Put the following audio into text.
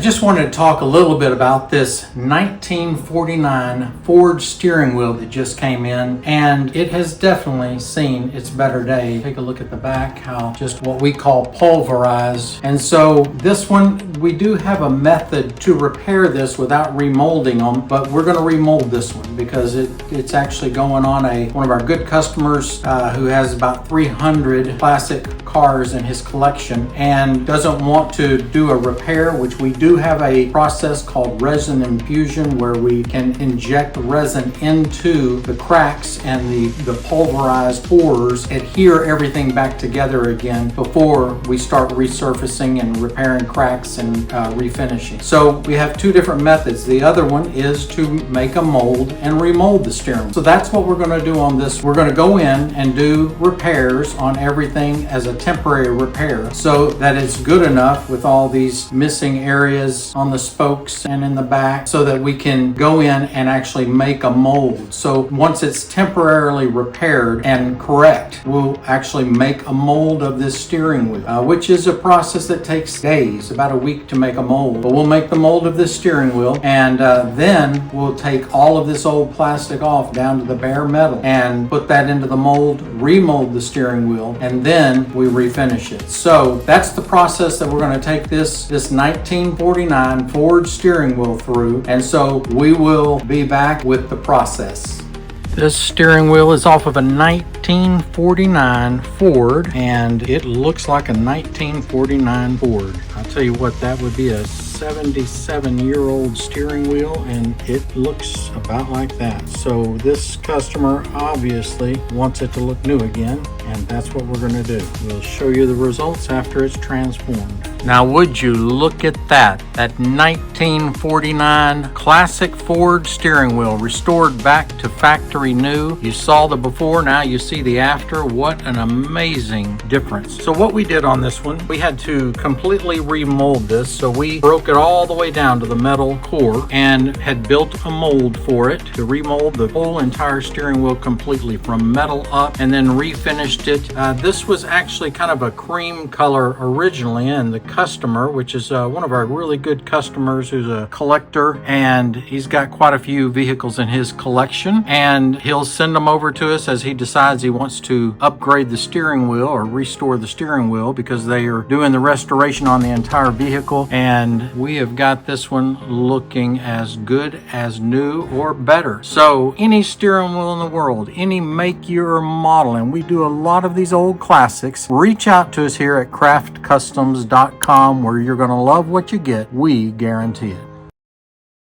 just wanted to talk a little bit about this 1949 Ford steering wheel that just came in, and it has definitely seen its better day. Take a look at the back, how just what we call pulverized. And so this one, we do have a method to repair this without remolding them, but we're going to remold this one because it's actually going on one of our good customers who has about 300 classic cars in his collection and doesn't want to do a repair, which we do have a process called resin infusion where we can inject resin into the cracks, and the pulverized pores adhere everything back together again before we start resurfacing and repairing cracks and refinishing. So we have two different methods. The other one is to make a mold and remold the steering wheel. So that's what we're going to do on this. We're going to go in and do repairs on everything as a temporary repair so that it's good enough with all these missing areas on the spokes and in the back so that we can go in and actually make a mold. So once it's temporarily repaired and correct, we'll actually make a mold of this steering wheel, which is a process that takes days, about a week to make a mold. But we'll make the mold of this steering wheel, and then we'll take all of this old plastic off down to the bare metal and put that into the mold, remold the steering wheel, and then we refinish it. So that's the process that we're going to take this 1949 Ford steering wheel through, and so we will be back with the process. This steering wheel is off of a 1949 Ford, and it looks like a 1949 Ford. I'll tell you what, that would be a 77-year-old steering wheel, and it looks about like that. So this customer obviously wants it to look new again, and that's what we're going to do. We'll show you the results after it's transformed. Now, would you look at that 1949 classic Ford steering wheel restored back to factory new. You saw the before, now you see the after. What an amazing difference. So what we did on this one, we had to completely remold this. So we broke it all the way down to the metal core and had built a mold for it to remold the whole entire steering wheel completely from metal up, and then refinished it. This was actually kind of a cream color originally, and the customer, which is one of our really good customers who's a collector, and he's got quite a few vehicles in his collection, and he'll send them over to us as he decides he wants to upgrade the steering wheel or restore the steering wheel, because they are doing the restoration on the entire vehicle, and we have got this one looking as good as new or better. So any steering wheel in the world, any make, year, or model, and we do a lot of these old classics, reach out to us here at craftcustoms.com, where you're going to love what you get. We guarantee it.